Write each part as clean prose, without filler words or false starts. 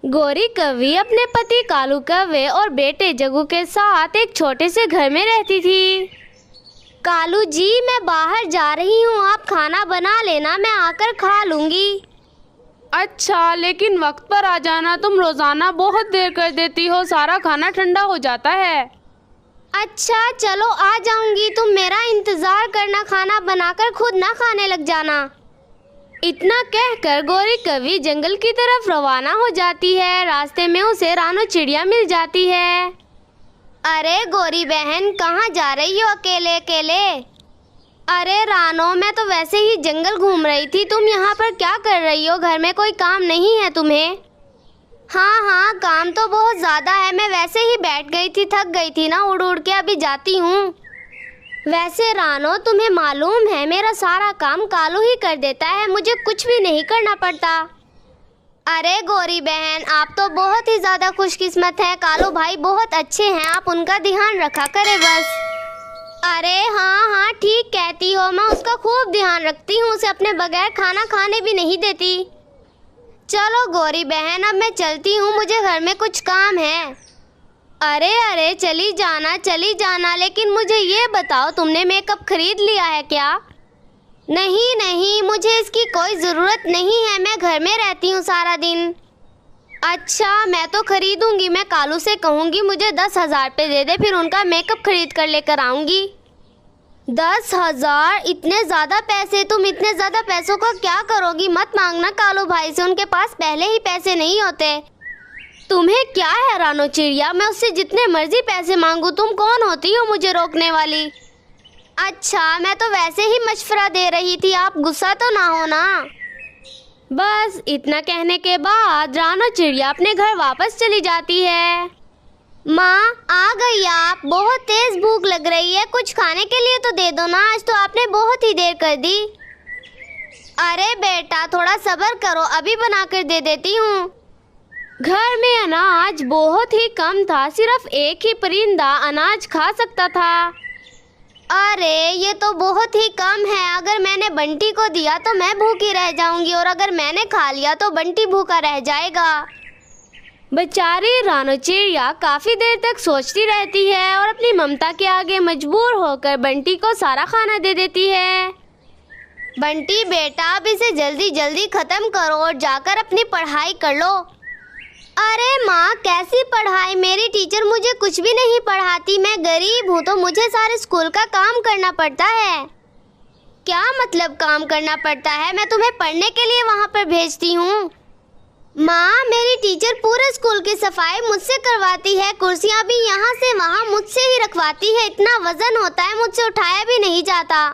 गौरी कौवी अपने पति कालू कौवे और बेटे जग्गू के साथ एक छोटे से घर में रहती थी। कालू जी, मैं बाहर जा रही हूँ, आप खाना बना लेना, मैं आकर खा लूँगी। अच्छा, लेकिन वक्त पर आ जाना, तुम रोजाना बहुत देर कर देती हो, सारा खाना ठंडा हो जाता है। अच्छा चलो, आ जाऊँगी, तुम मेरा इंतज़ार करना, खाना बनाकर खुद ना खाने लग जाना। इतना कहकर गौरी कौवी जंगल की तरफ रवाना हो जाती है। रास्ते में उसे रानो चिड़िया मिल जाती है। अरे गौरी बहन, कहाँ जा रही हो अकेले अकेले? अरे रानो, मैं तो वैसे ही जंगल घूम रही थी, तुम यहाँ पर क्या कर रही हो? घर में कोई काम नहीं है तुम्हें? हाँ, काम तो बहुत ज़्यादा है, मैं वैसे ही बैठ गई थी, थक गई थी ना, उड़ उड़ के अभी जाती हूँ। वैसे रानो, तुम्हें मालूम है मेरा सारा काम कालू ही कर देता है, मुझे कुछ भी नहीं करना पड़ता। अरे गौरी बहन, आप तो बहुत ही ज़्यादा खुशकिस्मत है, कालू भाई बहुत अच्छे हैं, आप उनका ध्यान रखा करें बस। अरे हाँ, ठीक कहती हो, मैं उसका खूब ध्यान रखती हूँ, उसे अपने बगैर खाना खाने भी नहीं देती। चलो गौरी बहन, अब मैं चलती हूँ, मुझे घर में कुछ काम है। अरे चली जाना, लेकिन मुझे ये बताओ, तुमने मेकअप खरीद लिया है क्या? नहीं, मुझे इसकी कोई ज़रूरत नहीं है, मैं घर में रहती हूँ सारा दिन। अच्छा, मैं तो खरीदूंगी, मैं कालू से कहूँगी मुझे 10,000 रुपये दे दे, फिर उनका मेकअप खरीद कर लेकर आऊँगी। 10,000? इतने ज़्यादा पैसे? तुम इतने ज़्यादा पैसों का क्या करोगी? मत मांगना कालू भाई से, उनके पास पहले ही पैसे नहीं होते। तुम्हें क्या है रानो चिड़िया, मैं उससे जितने मर्जी पैसे मांगू, तुम कौन होती हो मुझे रोकने वाली? अच्छा, मैं तो वैसे ही मशवरा दे रही थी, आप गुस्सा तो ना हो ना। बस इतना कहने के बाद रानो चिड़िया अपने घर वापस चली जाती है। माँ, आ गई आप? बहुत तेज भूख लग रही है, कुछ खाने के लिए तो दे दो ना, आज तो आपने बहुत ही देर कर दी। अरे बेटा, थोड़ा सब्र करो, अभी बनाकर दे देती हूँ। घर में अनाज बहुत ही कम था, सिर्फ एक ही परिंदा अनाज खा सकता था। अरे ये तो बहुत ही कम है, अगर मैंने बंटी को दिया तो मैं भूखी रह जाऊंगी, और अगर मैंने खा लिया तो बंटी भूखा रह जाएगा। बेचारी रानो चिड़िया काफी देर तक सोचती रहती है और अपनी ममता के आगे मजबूर होकर बंटी को सारा खाना दे देती है। बंटी बेटा, अब इसे जल्दी जल्दी खत्म करो और जाकर अपनी पढ़ाई कर लो। अरे माँ, कैसी पढ़ाई? मेरी टीचर मुझे कुछ भी नहीं पढ़ाती, मैं गरीब हूँ तो मुझे सारे स्कूल का काम करना पड़ता है। क्या मतलब काम करना पड़ता है? मैं तुम्हें पढ़ने के लिए वहाँ पर भेजती हूँ। माँ, मेरी टीचर पूरे स्कूल की सफाई मुझसे करवाती है, कुर्सियाँ भी यहाँ से वहाँ मुझसे ही रखवाती है, इतना वजन होता है मुझसे उठाया भी नहीं जाता।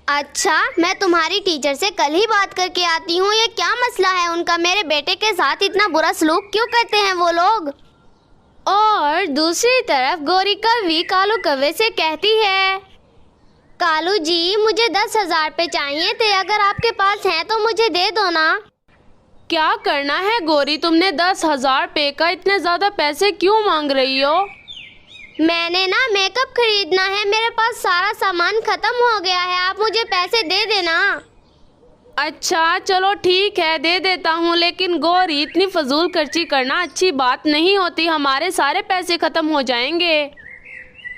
अच्छा, मैं तुम्हारी टीचर से कल ही बात करके आती हूँ, ये क्या मसला है उनका, मेरे बेटे के साथ इतना बुरा सलूक क्यों करते हैं वो लोग? और दूसरी तरफ गौरी कौवी कालू कौवे से कहती है, कालू जी, मुझे 10,000 रुपये चाहिए थे, अगर आपके पास हैं तो मुझे दे दो ना। क्या करना है गौरी, तुमने 10,000 रुपये का इतने ज्यादा पैसे क्यों मांग रही हो? मैंने ना मेकअप खरीदना है, मेरे पास सारा सामान खत्म हो गया है, आप मुझे पैसे दे देना। अच्छा चलो ठीक है, दे देता हूँ, लेकिन गौरी इतनी फजूल खर्ची करना अच्छी बात नहीं होती, हमारे सारे पैसे खत्म हो जाएंगे।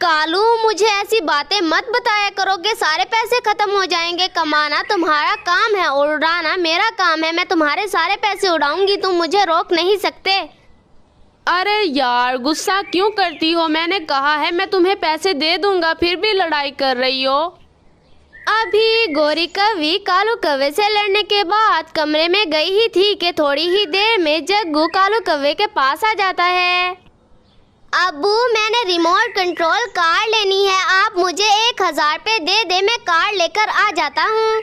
कालू, मुझे ऐसी बातें मत बताया करो कि सारे पैसे खत्म हो जाएंगे। कमाना तुम्हारा काम है, उड़ाना मेरा काम है, मैं तुम्हारे सारे पैसे उड़ाऊंगी, तुम मुझे रोक नहीं सकते। अरे यार, गुस्सा क्यों करती हो? मैंने कहा है मैं तुम्हें पैसे दे दूंगा, फिर भी लड़ाई कर रही हो। अभी गौरी कौवी कालू कौवे से लड़ने के बाद कमरे में गई ही थी कि थोड़ी ही देर में जग्गू कालू कौवे के पास आ जाता है। अब्बू, मैंने रिमोट कंट्रोल कार लेनी है, आप मुझे 1,000 रुपये दे दे, मैं कार लेकर आ जाता हूँ।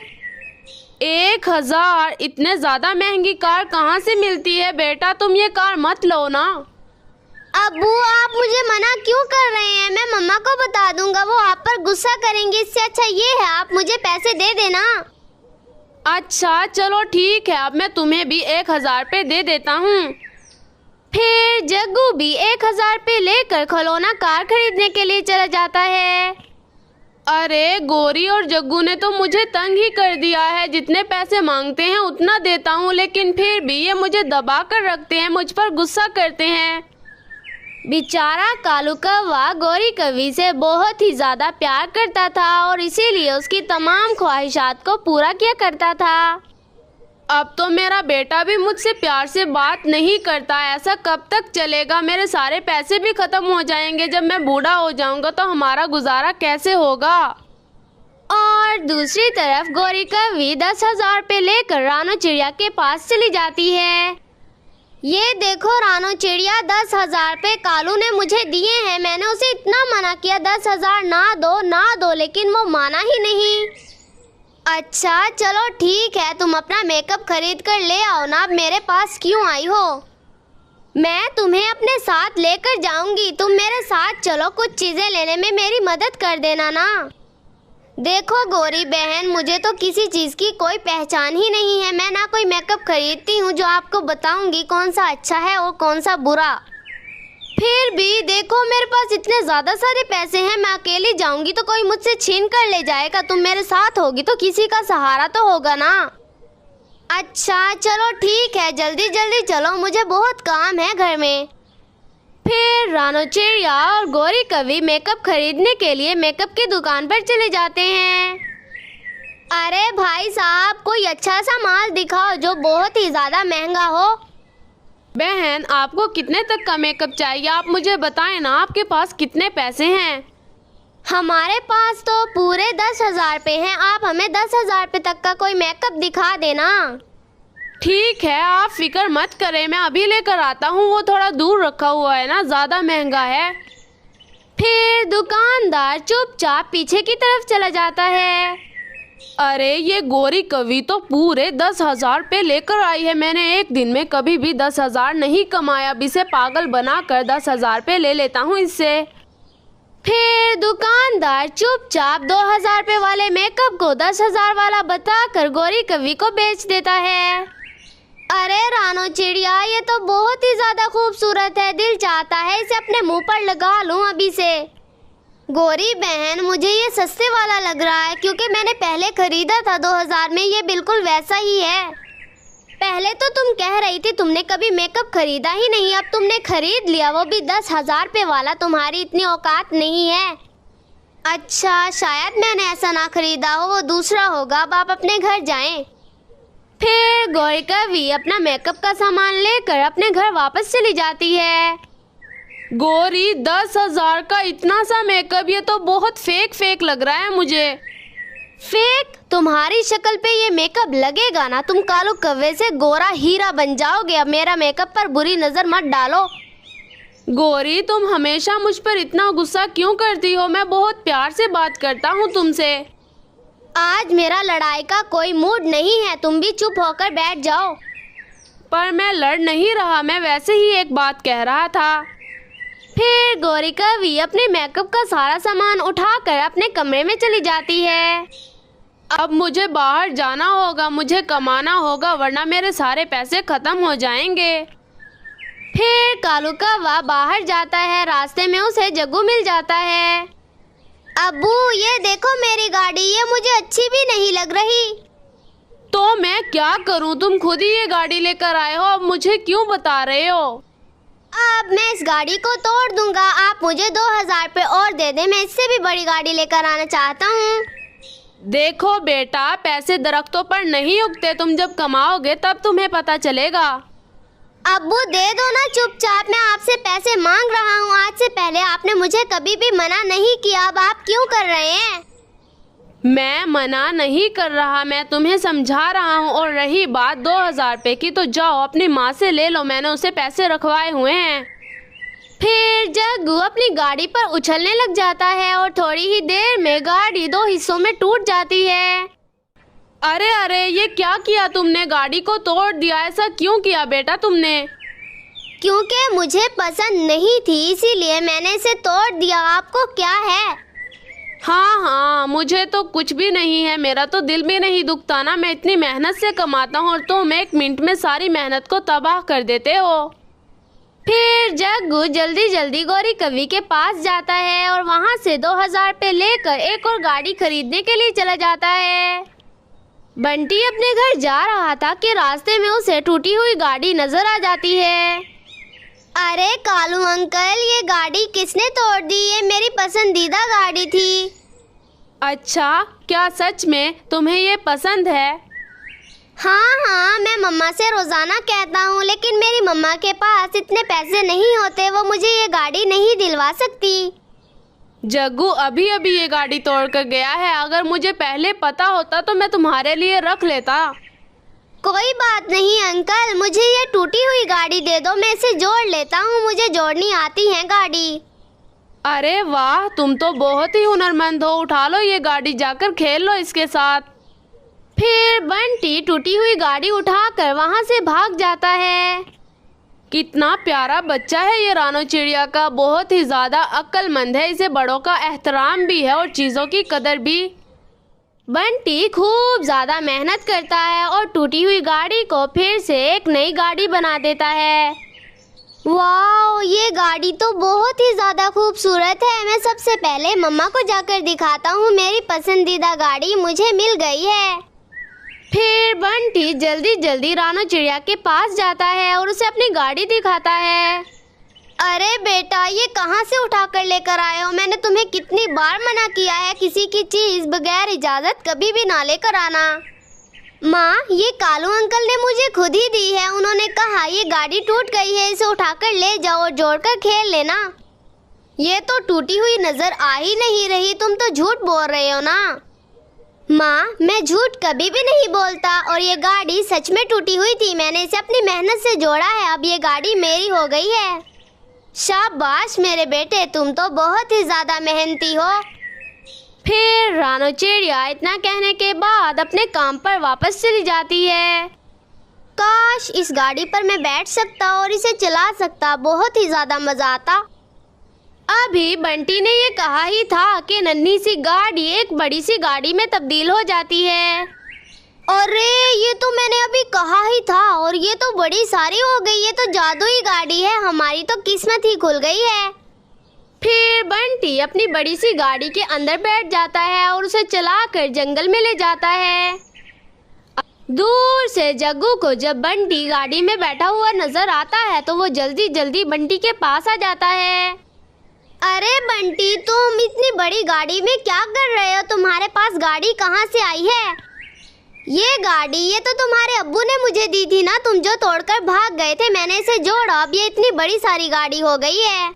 1,000? इतने ज्यादा महंगी कार कहाँ से मिलती है बेटा, तुम ये कार मत लो ना। अब्बू, आप मुझे मना क्यों कर रहे हैं? मैं मम्मा को बता दूंगा, वो आप पर गुस्सा करेंगी, इससे अच्छा ये है आप मुझे पैसे दे देना। अच्छा चलो ठीक है, अब मैं तुम्हें भी 1,000 रुपये दे देता हूँ। फिर जग्गू भी 1,000 रुपये लेकर खिलौना कार खरीदने के लिए चला जाता है। अरे गौरी और जग्गू ने तो मुझे तंग ही कर दिया है। जितने पैसे मांगते हैं उतना देता हूँ, लेकिन फिर भी ये मुझे दबा कर रखते हैं, मुझ पर गुस्सा करते हैं। बेचारा कालू कौवा गौरी कवि से बहुत ही ज्यादा प्यार करता था और इसीलिए उसकी तमाम ख्वाहिशात को पूरा किया करता था। अब तो मेरा बेटा भी मुझसे प्यार से बात नहीं करता। ऐसा कब तक चलेगा? मेरे सारे पैसे भी खत्म हो जाएंगे। जब मैं बूढ़ा हो जाऊंगा तो हमारा गुजारा कैसे होगा? और दूसरी तरफ गौरी कवि 10,000 रुपये लेकर रानो चिड़िया के पास चली जाती है। ये देखो रानो चिड़िया, 10,000 रुपये कालू ने मुझे दिए हैं। मैंने उसे इतना मना किया 10,000 ना दो, लेकिन वो माना ही नहीं। अच्छा चलो ठीक है, तुम अपना मेकअप खरीद कर ले आओ ना। अब मेरे पास क्यों आई हो? मैं तुम्हें अपने साथ लेकर जाऊंगी, तुम मेरे साथ चलो। कुछ चीजें लेने में मेरी मदद कर देना ना। देखो गौरी बहन, मुझे तो किसी चीज की कोई पहचान ही नहीं है। मैं ना कोई मेकअप खरीदती हूँ जो आपको बताऊंगी कौन सा अच्छा है और कौन सा बुरा। फिर भी देखो मेरे पास इतने ज्यादा सारे पैसे हैं, मैं अकेली जाऊंगी तो कोई मुझसे छीन कर ले जाएगा। तुम मेरे साथ होगी तो किसी का सहारा तो होगा ना। अच्छा चलो ठीक है, जल्दी जल्दी चलो, मुझे बहुत काम है घर में। फिर रानो चिड़िया और गौरी कवि मेकअप खरीदने के लिए मेकअप की दुकान पर चले जाते हैं। अरे भाई साहब, कोई अच्छा सा माल दिखाओ जो बहुत ही ज्यादा महंगा हो। बहन, आपको कितने तक का मेकअप चाहिए? आप मुझे बताएं ना, आपके पास कितने पैसे हैं? हमारे पास तो पूरे 10,000 रुपये हैं। आप हमें 10,000 रुपये तक का कोई मेकअप दिखा देना। ठीक है, आप फिक्र मत करें, मैं अभी लेकर आता हूँ। वो थोड़ा दूर रखा हुआ है ना, ज़्यादा महंगा है। फिर दुकानदार चुपचाप पीछे की तरफ चला जाता है। अरे ये गौरी कवि तो पूरे 10,000 रुपये लेकर आई है। मैंने एक दिन में कभी भी 10,000 नहीं कमाया। अब इसे पागल बनाकर 10,000 रुपये ले लेता हूँ इससे। फिर दुकानदार चुपचाप 2,000 रुपये वाले मेकअप को 10,000 वाला बताकर गौरी कवि को बेच देता है। अरे रानो चिड़िया, ये तो बहुत ही ज्यादा खूबसूरत है। दिल चाहता है इसे अपने मुंह पर लगा लूं अभी से। गौरी बहन, मुझे ये सस्ते वाला लग रहा है क्योंकि मैंने पहले खरीदा था 2,000 में। ये बिल्कुल वैसा ही है। पहले तो तुम कह रही थी तुमने कभी मेकअप खरीदा ही नहीं, अब तुमने खरीद लिया, वो भी 10,000 रुपये वाला। तुम्हारी इतनी औकात नहीं है। अच्छा, शायद मैंने ऐसा ना खरीदा हो, वो दूसरा होगा। अब आप अपने घर जाएं। फिर गौरी कवि अपना मेकअप का सामान लेकर अपने घर वापस चली जाती है। गौरी, 10,000 का इतना सा मेकअप, ये तो बहुत फेक लग रहा है मुझे। फेक? तुम्हारी शक्ल पे ये मेकअप लगेगा ना, तुम कालू कव्वे से गोरा हीरा बन जाओगे। अब मेरा मेकअप पर बुरी नजर मत डालो। गौरी, तुम हमेशा मुझ पर इतना गुस्सा क्यों करती हो? मैं बहुत प्यार से बात करता हूँ तुमसे। आज मेरा लड़ाई का कोई मूड नहीं है, तुम भी चुप होकर बैठ जाओ। पर मैं लड़ नहीं रहा, मैं वैसे ही एक बात कह रहा था। फिर गौरी कवि अपने मेकअप का सारा सामान उठाकर अपने कमरे में चली जाती है। अब मुझे बाहर जाना होगा, मुझे कमाना होगा, वरना मेरे सारे पैसे खत्म हो जाएंगे। फिर कालू कौवा बाहर जाता है। रास्ते में उसे जग्गू मिल जाता है। अब्बू, ये देखो मेरी गाड़ी, ये मुझे अच्छी भी नहीं लग रही। तो मैं क्या करूं? तुम खुद ही ये गाड़ी लेकर आए हो, अब मुझे क्यों बता रहे हो? अब मैं इस गाड़ी को तोड़ दूंगा। आप मुझे 2,000 रुपये और दे दें, मैं इससे भी बड़ी गाड़ी लेकर आना चाहता हूँ। देखो बेटा, पैसे दरख्तों पर नहीं उगते, तुम जब कमाओगे तब तुम्हें पता चलेगा। अब्बू दे दो ना चुपचाप, मैं आपसे पैसे मांग रहा हूँ। आज से पहले आपने मुझे कभी भी मना नहीं किया, अब आप क्यों कर रहे हैं? मैं मना नहीं कर रहा, मैं तुम्हें समझा रहा हूँ। और रही बात 2,000 रुपये की, तो जाओ अपनी माँ से ले लो, मैंने उसे पैसे रखवाए हुए हैं। फिर जग्गू अपनी गाड़ी पर उछलने लग जाता है और थोड़ी ही देर में गाड़ी 2 हिस्सों में टूट जाती है। अरे अरे, ये क्या किया तुमने? गाड़ी को तोड़ दिया। ऐसा क्यों किया बेटा तुमने? क्योंकि मुझे पसंद नहीं थी, इसीलिए मैंने इसे तोड़ दिया। आपको क्या है? हाँ, मुझे तो कुछ भी नहीं है, मेरा तो दिल भी नहीं दुखता ना। मैं इतनी मेहनत से कमाता हूँ और तुम 1 मिनट में सारी मेहनत को तबाह कर देते हो। फिर जग्गू जल्दी जल्दी गौरी कवि के पास जाता है और वहाँ से 2000 रुपये लेकर एक और गाड़ी खरीदने के लिए चला जाता है। बंटी अपने घर जा रहा था कि रास्ते में उसे टूटी हुई गाड़ी नजर आ जाती है। अरे कालू अंकल, ये गाड़ी किसने तोड़ दी? ये मेरी पसंदीदा गाड़ी थी। अच्छा, क्या सच में तुम्हें ये पसंद है? हाँ, मैं मम्मा से रोजाना कहता हूँ, लेकिन मेरी मम्मा के पास इतने पैसे नहीं होते, वो मुझे ये गाड़ी नहीं दिलवा सकती। जग्गू अभी अभी ये गाड़ी तोड़ कर गया है। अगर मुझे पहले पता होता तो मैं तुम्हारे लिए रख लेता। कोई बात नहीं अंकल, मुझे ये टूटी हुई गाड़ी दे दो, मैं इसे जोड़ लेता हूँ, मुझे जोड़नी आती है गाड़ी। अरे वाह, तुम तो बहुत ही हुनरमंद हो। उठा लो ये गाड़ी, जाकर खेल लो इसके साथ। फिर बंटी टूटी हुई गाड़ी उठाकर वहाँ से भाग जाता है। कितना प्यारा बच्चा है ये रानो चिड़िया का, बहुत ही ज्यादा अक्लमंद है। इसे बड़ों का एहतराम भी है और चीजों की कदर भी। बंटी खूब ज्यादा मेहनत करता है और टूटी हुई गाड़ी को फिर से एक नई गाड़ी बना देता है। वाह, ये गाड़ी तो बहुत ही ज्यादा खूबसूरत है। मैं सबसे पहले मम्मा को जाकर दिखाता हूँ, मेरी पसंदीदा गाड़ी मुझे मिल गई है। फिर बंटी जल्दी जल्दी रानो चिड़िया के पास जाता है और उसे अपनी गाड़ी दिखाता है। अरे बेटा, ये कहाँ से उठा कर लेकर आए हो? मैंने तुम्हें कितनी बार मना किया है, किसी की चीज बगैर इजाजत कभी भी ना लेकर आना। माँ, ये कालू अंकल ने मुझे खुद ही दी है। उन्होंने कहा ये गाड़ी टूट गई है, इसे उठाकर ले जाओ और जोड़कर खेल लेना। ये तो टूटी हुई नजर आ ही नहीं रही, तुम तो झूठ बोल रहे हो ना। माँ, मैं झूठ कभी भी नहीं बोलता और ये गाड़ी सच में टूटी हुई थी। मैंने इसे अपनी मेहनत से जोड़ा है, अब ये गाड़ी मेरी हो गई है। शाबाश मेरे बेटे, तुम तो बहुत ही ज्यादा मेहनती हो। फिर रानो चिड़िया इतना कहने के बाद अपने काम पर वापस चली जाती है। काश इस गाड़ी पर मैं बैठ सकता और इसे चला सकता, बहुत ही ज्यादा मजा आता। अभी बंटी ने ये कहा ही था कि नन्ही सी गाड़ी एक बड़ी सी गाड़ी में तब्दील हो जाती है। अरे ये तो मैंने अभी कहा ही था और ये तो बड़ी सारी हो गई। ये तो जादुई गाड़ी है, हमारी तो किस्मत ही खुल गई है। फिर बंटी अपनी बड़ी सी गाड़ी के अंदर बैठ जाता है और उसे चलाकर जंगल में ले जाता है। दूर से जग्गू को जब बंटी गाड़ी में बैठा हुआ नजर आता है तो वो जल्दी जल्दी बंटी के पास आ जाता है। अरे बंटी, तुम इतनी बड़ी गाड़ी में क्या कर रहे हो? तुम्हारे पास गाड़ी कहाँ से आई है? ये तो तुम्हारे अब्बू ने मुझे दी थी ना, तुम जो तोड़कर भाग गए थे, मैंने इसे जोड़ा, अब ये इतनी बड़ी सारी गाड़ी हो गई है।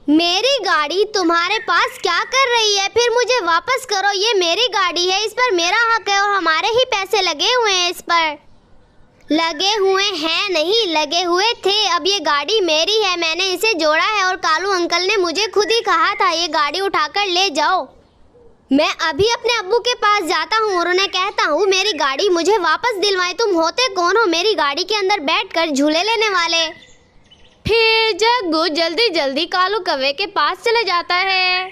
मेरी गाड़ी तुम्हारे पास क्या कर रही है? फिर मुझे वापस करो, ये मेरी गाड़ी है, इस पर मेरा हक है और हमारे ही पैसे लगे हुए हैं इस पर। लगे हुए हैं नहीं, लगे हुए थे। अब ये गाड़ी मेरी है, मैंने इसे जोड़ा है और कालू अंकल ने मुझे खुद ही कहा था ये गाड़ी उठाकर ले जाओ। मैं अभी अपने अब्बू के पास जाता हूँ और उन्हें कहता हूँ मेरी गाड़ी मुझे वापस दिलवाएं। तुम होते कौन हो मेरी गाड़ी के अंदर बैठकर झूले लेने वाले? फिर जग्गू जल्दी जल्दी कालू कौवे के पास चले जाता है।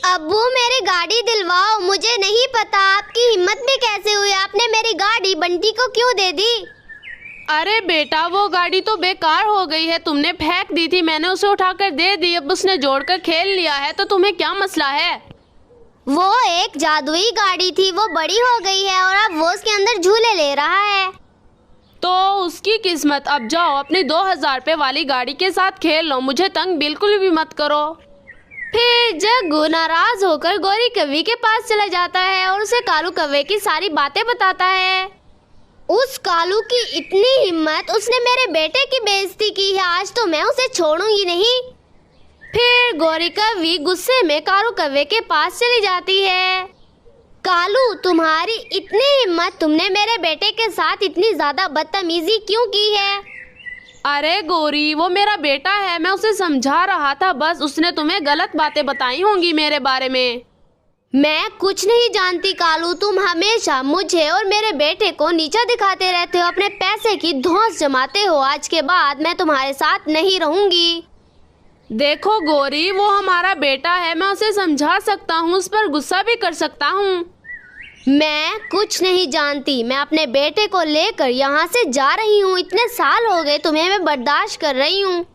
अब्बू, मेरी गाड़ी दिलवाओ। मुझे नहीं पता आपकी हिम्मत भी कैसे हुई, आपने मेरी गाड़ी बंटी को क्यों दे दी? अरे बेटा, वो गाड़ी तो बेकार हो गई है, तुमने फेंक दी थी, मैंने उसे उठाकर दे दी। अब उसने जोड़कर खेल लिया है, तो तुम्हें क्या मसला है? वो एक जादुई गाड़ी थी, वो बड़ी हो गई है और अब वो उसके अंदर झूले ले रहा है। तो उसकी किस्मत। अब जाओ अपनी 2000 रुपये वाली गाड़ी के साथ खेल लो, मुझे तंग बिल्कुल भी मत करो। फिर जग्गू नाराज होकर गौरी कवि के पास चला जाता है और उसे कालू कौवे की सारी बातें बताता है। उस कालू की इतनी हिम्मत, उसने मेरे बेटे की बेइज्जती की है, आज तो मैं उसे छोड़ूंगी नहीं। फिर गौरी कवि गुस्से में कालू कौवे के पास चली जाती है। कालू, तुम्हारी इतनी हिम्मत, तुमने मेरे बेटे के साथ इतनी ज्यादा बदतमीजी क्यों की है? अरे गौरी, वो मेरा बेटा है, मैं उसे समझा रहा था, बस उसने तुम्हें गलत बातें बताई होंगी मेरे बारे में। मैं कुछ नहीं जानती कालू, तुम हमेशा मुझे और मेरे बेटे को नीचा दिखाते रहते हो, अपने पैसे की धौंस जमाते हो। आज के बाद मैं तुम्हारे साथ नहीं रहूंगी। देखो गौरी, वो हमारा बेटा है, मैं उसे समझा सकता हूँ, उस पर गुस्सा भी कर सकता हूँ। मैं कुछ नहीं जानती, मैं अपने बेटे को लेकर यहाँ से जा रही हूँ। इतने साल हो गए तुम्हें मैं बर्दाश्त कर रही हूँ।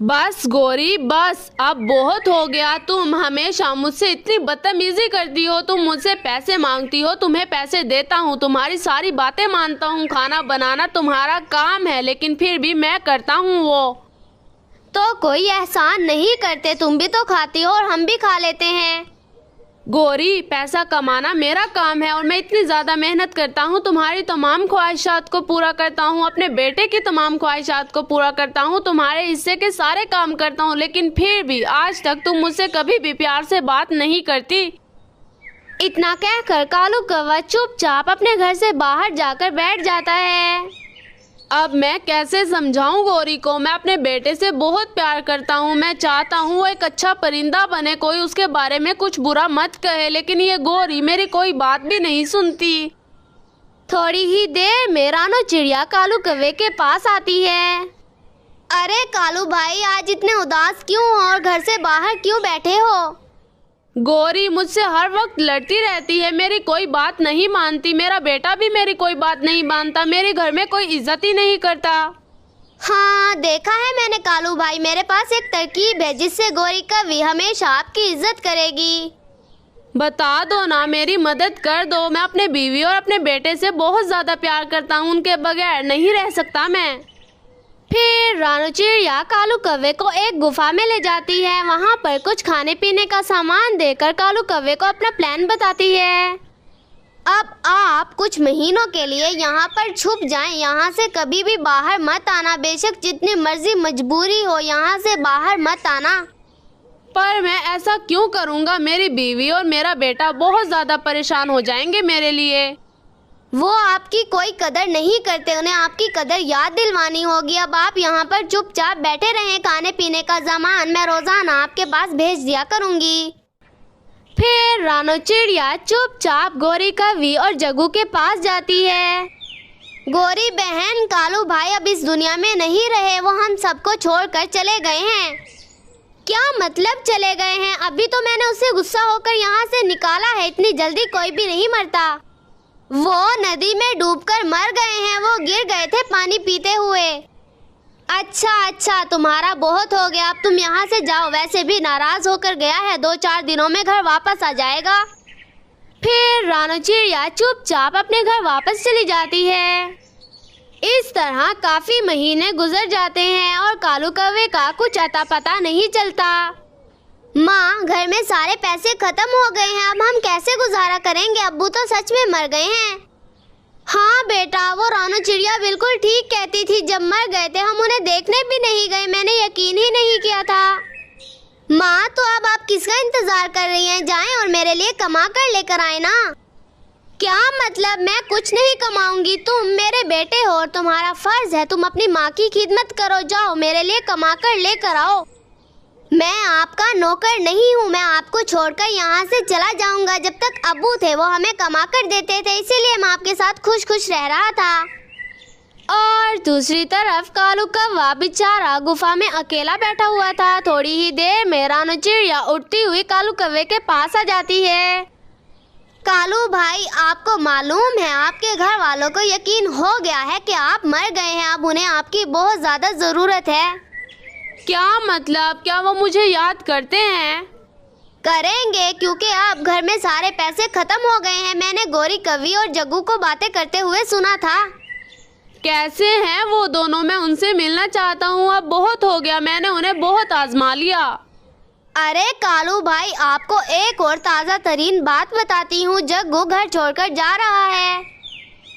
बस गौरी बस, अब बहुत हो गया। तुम हमेशा मुझसे इतनी बदतमीजी करती हो। तुम मुझसे पैसे मांगती हो, तुम्हें पैसे देता हूँ, तुम्हारी सारी बातें मानता हूँ, खाना बनाना तुम्हारा काम है, लेकिन फिर भी मैं करता हूँ वो। तो कोई एहसान नहीं करते, तुम भी तो खाती हो और हम भी खा लेते हैं। गौरी, पैसा कमाना मेरा काम है और मैं इतनी ज़्यादा मेहनत करता हूँ, तुम्हारी तमाम ख्वाहिशात को पूरा करता हूँ, अपने बेटे की तमाम ख्वाहिशात को पूरा करता हूँ, तुम्हारे हिस्से के सारे काम करता हूँ, लेकिन फिर भी आज तक तुम मुझसे कभी भी प्यार से बात नहीं करती। इतना कहकर कालू कौवा चुपचाप अपने घर से बाहर जाकर बैठ जाता है। अब मैं कैसे समझाऊं गौरी को, मैं अपने बेटे से बहुत प्यार करता हूं, मैं चाहता हूं वो एक अच्छा परिंदा बने, कोई उसके बारे में कुछ बुरा मत कहे, लेकिन ये गौरी मेरी कोई बात भी नहीं सुनती। थोड़ी ही देर में रानो चिड़िया कालू कौवे के पास आती है। अरे कालू भाई, आज इतने उदास क्यों हो और घर से बाहर क्यों बैठे हो? गौरी मुझसे हर वक्त लड़ती रहती है, मेरी कोई बात नहीं मानती, मेरा बेटा भी मेरी कोई बात नहीं मानता, मेरे घर में कोई इज्जत ही नहीं करता। हाँ देखा है मैंने कालू भाई, मेरे पास एक तरकीब है जिससे गौरी कौवी हमेशा आपकी इज्जत करेगी। बता दो ना, मेरी मदद कर दो, मैं अपने बीवी और अपने बेटे से बहुत ज्यादा प्यार करता हूँ, उनके बगैर नहीं रह सकता मैं। फिर रानो चिड़िया कालू कौवे को एक गुफा में ले जाती है। वहाँ पर कुछ खाने पीने का सामान देकर कालू कौवे को अपना प्लान बताती है। अब आप कुछ महीनों के लिए यहाँ पर छुप जाएं, यहाँ से कभी भी बाहर मत आना, बेशक जितनी मर्जी मजबूरी हो यहाँ से बाहर मत आना। पर मैं ऐसा क्यों करूँगा, मेरी बीवी और मेरा बेटा बहुत ज्यादा परेशान हो जाएंगे मेरे लिए। वो आपकी कोई कदर नहीं करते, उन्हें आपकी कदर याद दिलवानी होगी। अब आप यहाँ पर चुपचाप बैठे रहें, खाने पीने का सामान मैं रोजाना आपके पास भेज दिया करूँगी। फिर रानो चिड़िया चुपचाप गौरी कौवी और जग्गू के पास जाती है। गौरी बहन, कालू भाई अब इस दुनिया में नहीं रहे, वो हम सबको छोड़कर चले गए हैं। क्या मतलब चले गए हैं? अभी तो मैंने उससे गुस्सा होकर यहाँ से निकाला है, इतनी जल्दी कोई भी नहीं मरता। वो नदी में डूबकर मर गए हैं, वो गिर गए थे पानी पीते हुए। अच्छा, तुम्हारा बहुत हो गया, अब तुम यहाँ से जाओ, वैसे भी नाराज होकर गया है, 2-4 दिनों में घर वापस आ जाएगा। फिर रानो चिड़िया चुपचाप अपने घर वापस चली जाती है। इस तरह काफी महीने गुजर जाते हैं और कालू कौवे का कुछ अता पता नहीं चलता। माँ, घर में सारे पैसे खत्म हो गए हैं, अब हम कैसे गुजारा करेंगे? अब्बू तो सच में मर गए हैं। हाँ बेटा, वो रानो चिड़िया बिल्कुल ठीक कहती थी, जब मर गए थे हम उन्हें देखने भी नहीं गए, मैंने यकीन ही नहीं किया था। माँ, तो अब आप किसका इंतजार कर रही हैं? जाएं और मेरे लिए कमा कर लेकर आए ना। क्या मतलब? मैं कुछ नहीं कमाऊंगी, तुम मेरे बेटे हो और तुम्हारा फर्ज है, तुम अपनी माँ की खिदमत करो, जाओ मेरे लिए कमा कर लेकर आओ। मैं आपका नौकर नहीं हूँ, मैं आपको छोड़कर यहाँ से चला जाऊंगा। जब तक अब्बू थे वो हमें कमा कर देते थे, इसीलिए मैं आपके साथ खुश खुश रह रहा था। और दूसरी तरफ कालू कौवा बेचारा गुफा में अकेला बैठा हुआ था। थोड़ी ही देर में रानो चिड़िया उड़ती हुई कालू कौवे के पास आ जाती है। कालू भाई, आपको मालूम है आपके घर वालों को यकीन हो गया है कि आप मर गए हैं, अब उन्हें आपकी बहुत ज्यादा जरूरत है। क्या मतलब? क्या वो मुझे याद करते हैं? करेंगे, क्योंकि अब घर में सारे पैसे खत्म हो गए हैं। मैंने गौरी कौवी और जग्गू को बातें करते हुए सुना था। कैसे हैं वो दोनों? मैं उनसे मिलना चाहता हूँ, अब बहुत हो गया, मैंने उन्हें बहुत आजमा लिया। अरे कालू भाई, आपको एक और ताज़ा तरीन बात बताती हूँ, जग्गू घर छोड़कर जा रहा है।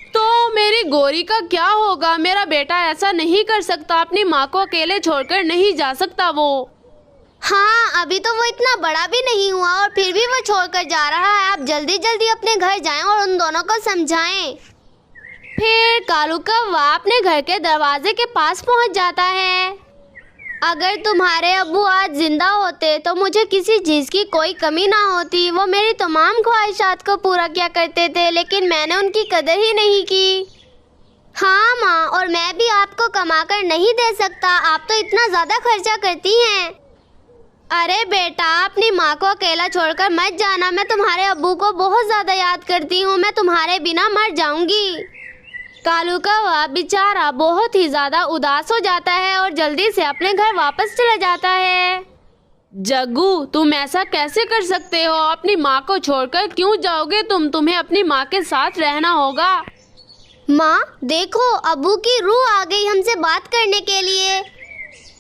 तो मेरी गौरी का क्या होगा? मेरा बेटा ऐसा नहीं कर सकता, अपनी माँ को अकेले छोड़कर नहीं जा सकता वो। हाँ, अभी तो वो इतना बड़ा भी नहीं हुआ और फिर भी वो छोड़कर जा रहा है। आप जल्दी जल्दी अपने घर जाएं और उन दोनों को समझाएं। फिर कालू कौवा अपने घर के दरवाजे के पास पहुंच जाता है। अगर तुम्हारे अब्बू आज जिंदा होते तो मुझे किसी चीज़ की कोई कमी ना होती। वो मेरी तमाम ख्वाहिशात को पूरा किया करते थे, लेकिन मैंने उनकी कदर ही नहीं की। हाँ माँ, और मैं भी आपको कमाकर नहीं दे सकता, आप तो इतना ज़्यादा खर्चा करती हैं। अरे बेटा, अपनी माँ को अकेला छोड़कर मत जाना, मैं तुम्हारे अब्बू को बहुत ज़्यादा याद करती हूँ, मैं तुम्हारे बिना मर जाऊँगी। कालू कौवा बेचारा बहुत ही ज्यादा उदास हो जाता है और जल्दी से अपने घर वापस चला जाता है। जग्गू, तुम ऐसा कैसे कर सकते हो? अपनी माँ को छोड़कर क्यों जाओगे तुम? तुम्हें अपनी माँ के साथ रहना होगा। माँ देखो, अब्बू की रूह आ गई हमसे बात करने के लिए।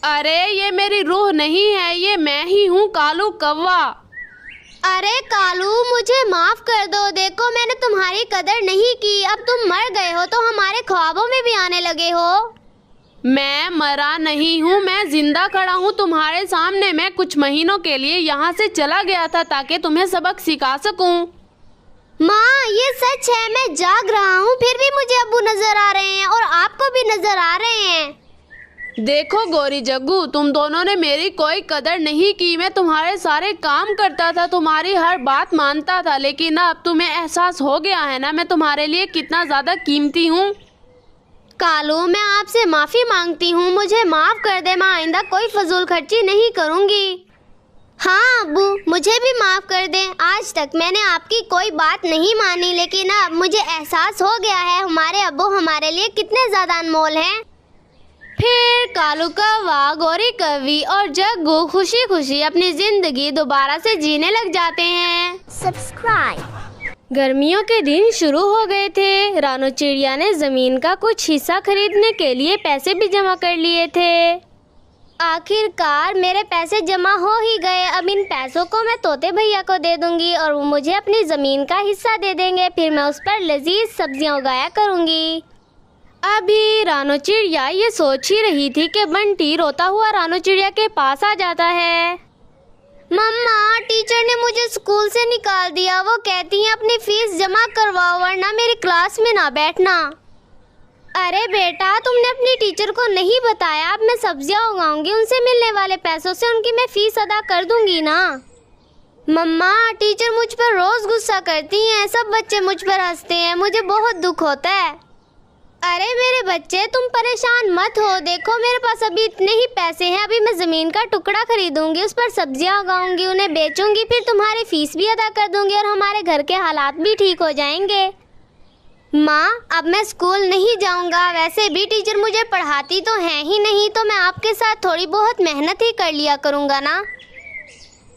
अरे ये मेरी रूह नहीं है, ये मैं ही हूँ, कालू कौवा। अरे कालू, मुझे माफ कर दो। देखो मैंने तुम्हारी कदर नहीं की, अब तुम मर गए हो तो हमारे ख्वाबों में भी आने लगे हो। मैं मरा नहीं हूँ, मैं जिंदा खड़ा हूँ तुम्हारे सामने। मैं कुछ महीनों के लिए यहाँ से चला गया था ताकि तुम्हें सबक सिखा सकूं। माँ ये सच है, मैं जाग रहा हूँ फिर भी मुझे अब्बू नजर आ रहे हैं और आपको भी नजर आ रहे हैं। देखो गौरी जग्गू, तुम दोनों ने मेरी कोई कदर नहीं की। मैं तुम्हारे सारे काम करता था, तुम्हारी हर बात मानता था, लेकिन अब तुम्हें एहसास हो गया है ना मैं तुम्हारे लिए कितना ज्यादा कीमती हूँ। कालू, मैं आपसे माफी मांगती हूँ, मुझे माफ कर दे। मैं आइंदा कोई फजूल खर्ची नहीं करूँगी। हाँ अब्बू, मुझे भी माफ कर दें। आज तक मैंने आपकी कोई बात नहीं मानी, लेकिन अब मुझे एहसास हो गया है हमारे अब्बू हमारे लिए कितने ज्यादा अनमोल हैं। फिर कालू कौवा, गौरी कवि और जग्गू खुशी खुशी अपनी जिंदगी दोबारा से जीने लग जाते हैं। सब्सक्राइब। गर्मियों के दिन शुरू हो गए थे। रानू चिड़िया ने जमीन का कुछ हिस्सा खरीदने के लिए पैसे भी जमा कर लिए थे। आखिरकार मेरे पैसे जमा हो ही गए। अब इन पैसों को मैं तोते भैया को दे दूंगी और वो मुझे अपनी जमीन का हिस्सा दे देंगे। फिर मैं उस पर लजीज सब्जियां उगाया करूंगी। अभी रानू चिड़िया ये सोच ही रही थी कि बंटी रोता हुआ रानू चिड़िया के पास आ जाता है। मम्मा, टीचर ने मुझे स्कूल से निकाल दिया। वो कहती हैं अपनी फीस जमा करवाओ वरना मेरी क्लास में ना बैठना। अरे बेटा, तुमने अपनी टीचर को नहीं बताया। अब मैं सब्जियां उगाऊंगी, उनसे मिलने वाले पैसों से उनकी मैं फीस अदा कर दूंगी ना। मम्मा, टीचर मुझ पर रोज गुस्सा करती हैं। सब बच्चे मुझ पर हंसते हैं, मुझे बहुत दुख होता है। अरे मेरे बच्चे, तुम परेशान मत हो। देखो मेरे पास अभी इतने ही पैसे हैं। अभी मैं जमीन का टुकड़ा खरीदूंगी, उस पर सब्जियां उगाऊंगी, उन्हें बेचूंगी, फिर तुम्हारी फीस भी अदा कर दूंगी और हमारे घर के हालात भी ठीक हो जाएंगे। माँ, अब मैं स्कूल नहीं जाऊंगा। वैसे भी टीचर मुझे पढ़ाती तो है ही नहीं, तो मैं आपके साथ थोड़ी बहुत मेहनत ही कर लिया करूंगा ना।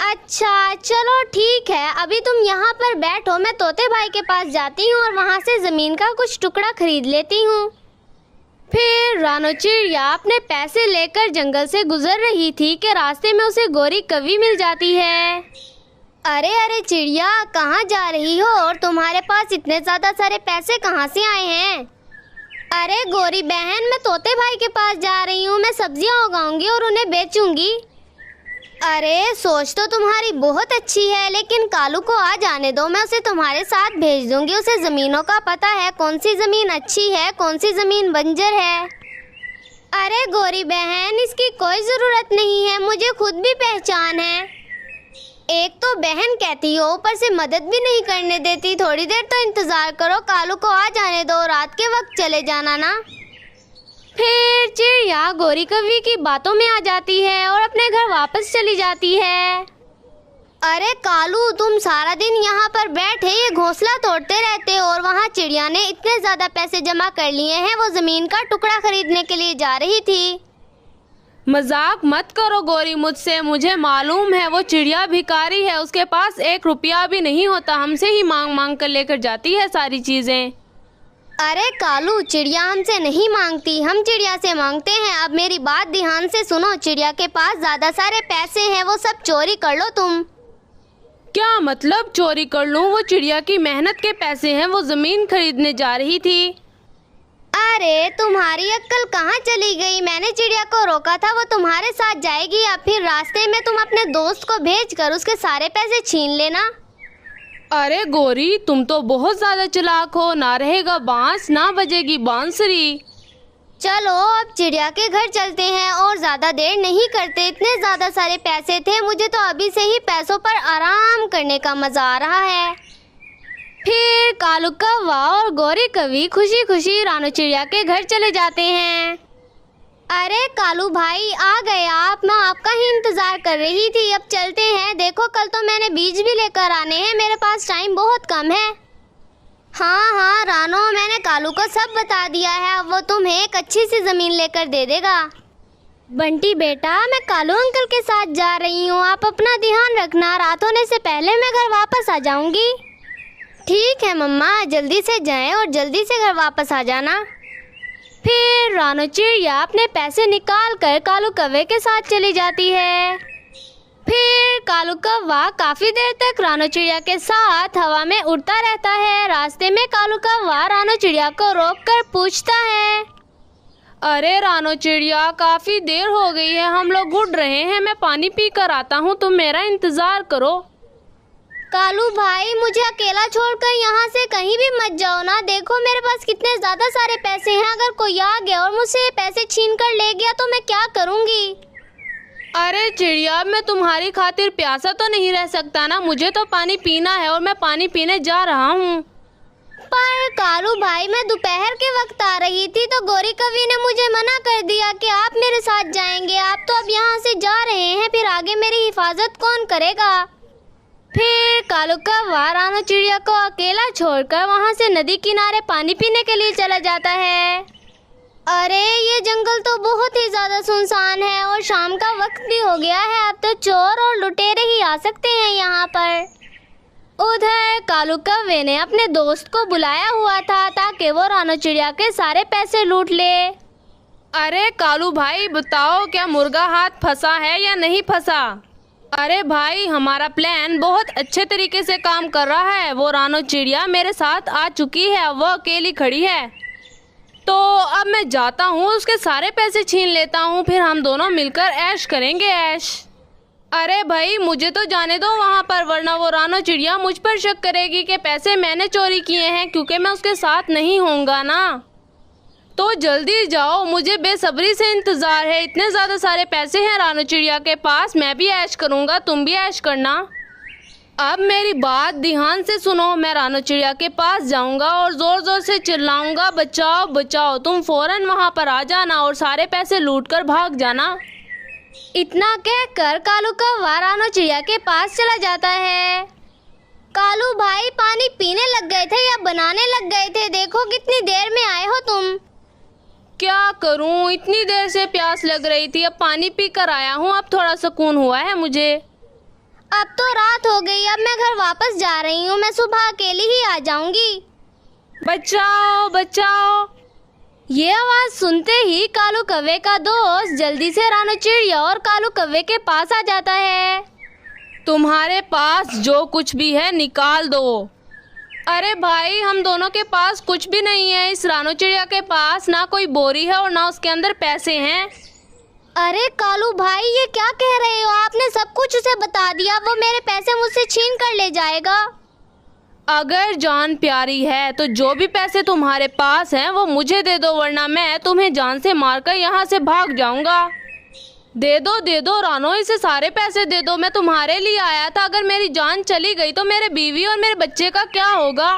अच्छा चलो ठीक है, अभी तुम यहाँ पर बैठो, मैं तोते भाई के पास जाती हूँ और वहाँ से ज़मीन का कुछ टुकड़ा खरीद लेती हूँ। फिर रानू चिड़िया अपने पैसे लेकर जंगल से गुजर रही थी कि रास्ते में उसे गौरी कवि मिल जाती है। अरे अरे चिड़िया, कहाँ जा रही हो और तुम्हारे पास इतने ज़्यादा सारे पैसे कहाँ से आए हैं? अरे गौरी बहन, मैं तोते भाई के पास जा रही हूँ। मैं सब्जियाँ उगाऊंगी और उन्हें बेचूंगी। अरे सोच तो तुम्हारी बहुत अच्छी है, लेकिन कालू को आ जाने दो, मैं उसे तुम्हारे साथ भेज दूंगी। उसे जमीनों का पता है, कौन सी जमीन अच्छी है, कौन सी जमीन बंजर है। अरे गौरी बहन, इसकी कोई जरूरत नहीं है, मुझे खुद भी पहचान है। एक तो बहन कहती हो, ऊपर से मदद भी नहीं करने देती। थोड़ी देर तो इंतजार करो, कालू को आ जाने दो, रात के वक्त चले जाना ना। फिर चिड़िया गौरी कवि की बातों में आ जाती है और अपने घर वापस चली जाती है। अरे कालू, तुम सारा दिन यहाँ पर बैठे ये घोंसला तोड़ते रहते हो और वहाँ चिड़िया ने इतने ज्यादा पैसे जमा कर लिए हैं, वो जमीन का टुकड़ा खरीदने के लिए जा रही थी। मजाक मत करो गौरी मुझसे, मुझे मालूम है वो चिड़िया भिखारी है, उसके पास 1 रुपया भी नहीं होता, हमसे ही मांग मांग कर लेकर जाती है सारी चीजें। अरे कालू, चिड़िया हमसे नहीं मांगती, हम चिड़िया से मांगते हैं। अब मेरी बात ध्यान से सुनो, चिड़िया के पास ज्यादा सारे पैसे हैं, वो सब चोरी कर लो तुम। क्या मतलब चोरी कर लूं? वो चिड़िया की मेहनत के पैसे हैं, वो जमीन खरीदने जा रही थी। अरे तुम्हारी अक्ल कहाँ चली गई? मैंने चिड़िया को रोका था, वो तुम्हारे साथ जाएगी। अब फिर रास्ते में तुम अपने दोस्त को भेजकर उसके सारे पैसे छीन लेना। अरे गौरी, तुम तो बहुत ज्यादा चालाक हो, ना रहेगा बांस ना बजेगी बांसुरी। चलो अब चिड़िया के घर चलते हैं और ज्यादा देर नहीं करते। इतने ज्यादा सारे पैसे थे, मुझे तो अभी से ही पैसों पर आराम करने का मजा आ रहा है। फिर कालू कौवा और गौरी कवि खुशी खुशी रानू चिड़िया के घर चले जाते हैं। अरे कालू भाई, आ गए आप, मैं आपका ही इंतजार कर रही थी। अब चलते हैं, देखो कल तो मैंने बीज भी लेकर आने हैं, मेरे पास टाइम बहुत कम है। हाँ हाँ रानो, मैंने कालू को सब बता दिया है, अब वो तुम्हें एक अच्छी सी जमीन लेकर दे देगा। बंटी बेटा, मैं कालू अंकल के साथ जा रही हूँ, आप अपना ध्यान रखना, रात होने से पहले मैं घर वापस आ जाऊंगी। ठीक है मम्मा, जल्दी से जाएं और जल्दी से घर वापस आ जाना। फिर रानो चिड़िया अपने पैसे निकाल कर कालू कौवे के साथ चली जाती है। फिर कालू कौवा काफी देर तक रानो चिड़िया के साथ हवा में उड़ता रहता है। रास्ते में कालू कौवा रानो चिड़िया को रोककर पूछता है, अरे रानो चिड़िया, काफी देर हो गई है, हम लोग उड़ रहे हैं, मैं पानी पी कर आता हूँ, तुम मेरा इंतजार करो। कालू भाई, मुझे अकेला छोड़कर यहाँ से कहीं भी मत जाओ ना, देखो मेरे पास कितने ज्यादा सारे पैसे हैं, अगर कोई आ गया और मुझसे ये पैसे छीन कर ले गया तो मैं क्या करूँगी। अरे चिड़िया, मैं तुम्हारी खातिर प्यासा तो नहीं रह सकता ना, मुझे तो पानी पीना है और मैं पानी पीने जा रहा हूँ। पर कालू भाई, मैं दोपहर के वक्त आ रही थी तो गोरी कवि ने मुझे मना कर दिया कि आप मेरे साथ जाएंगे, आप तो अब यहाँ से जा रहे हैं, फिर आगे मेरी हिफाजत कौन करेगा। फिर कालू कौवा रानो चिड़िया को अकेला छोड़कर वहाँ से नदी किनारे पानी पीने के लिए चला जाता है। अरे ये जंगल तो बहुत ही ज्यादा सुनसान है और शाम का वक्त भी हो गया है, अब तो चोर और लुटेरे ही आ सकते हैं यहाँ पर। उधर कालू कौवे ने अपने दोस्त को बुलाया हुआ था ताकि वो रानो चिड़िया के सारे पैसे लूट ले। अरे कालू भाई, बताओ क्या मुर्गा हाथ फंसा है या नहीं फंसा। अरे भाई, हमारा प्लान बहुत अच्छे तरीके से काम कर रहा है, वो रानो चिड़िया मेरे साथ आ चुकी है, वो अकेली खड़ी है, तो अब मैं जाता हूँ, उसके सारे पैसे छीन लेता हूँ, फिर हम दोनों मिलकर ऐश करेंगे ऐश। अरे भाई, मुझे तो जाने दो वहाँ पर, वरना वो रानो चिड़िया मुझ पर शक करेगी कि पैसे मैंने चोरी किए हैं, क्योंकि मैं उसके साथ नहीं होऊंगा ना। तो जल्दी जाओ, मुझे बेसब्री से इंतज़ार है, इतने ज़्यादा सारे पैसे हैं रानो चिड़िया के पास, मैं भी ऐश करूँगा, तुम भी ऐश करना। अब मेरी बात ध्यान से सुनो, मैं रानो चिड़िया के पास जाऊंगा और जोर जोर से चिल्लाऊंगा, बचाओ बचाओ, तुम फौरन वहाँ पर आ जाना और सारे पैसे लूटकर भाग जाना। इतना कहकर कालू कौवा रानो चिड़िया के पास चला जाता है। कालू भाई, पानी पीने लग गए थे या बनाने लग गए थे, देखो कितनी देर में आए हो तुम। क्या करूं, इतनी देर से प्यास लग रही थी, अब पानी पी कर आया हूं, अब थोड़ा सुकून हुआ है मुझे। अब तो रात हो गई, अब मैं घर वापस जा रही हूँ, मैं सुबह अकेली ही आ जाऊंगी। बचाओ बचाओ। ये आवाज सुनते ही कालू कौवे का दोस्त जल्दी से रानो चिड़िया और कालू कौवे के पास आ जाता है। तुम्हारे पास जो कुछ भी है निकाल दो। अरे भाई, हम दोनों के पास कुछ भी नहीं है, इस रानो चिड़िया के पास ना कोई बोरी है और ना उसके अंदर पैसे हैं। अरे कालू भाई, ये क्या कह रहे हो, आपने सब कुछ उसे बता दिया, वो मेरे पैसे मुझसे छीन कर ले जाएगा। अगर जान प्यारी है तो जो भी पैसे तुम्हारे पास हैं वो मुझे दे दो, वरना मैं तुम्हें जान से मारकर यहाँ से भाग जाऊंगा। दे दो रानो, इसे सारे पैसे दे दो, मैं तुम्हारे लिए आया था, अगर मेरी जान चली गई तो मेरे बीवी और मेरे बच्चे का क्या होगा।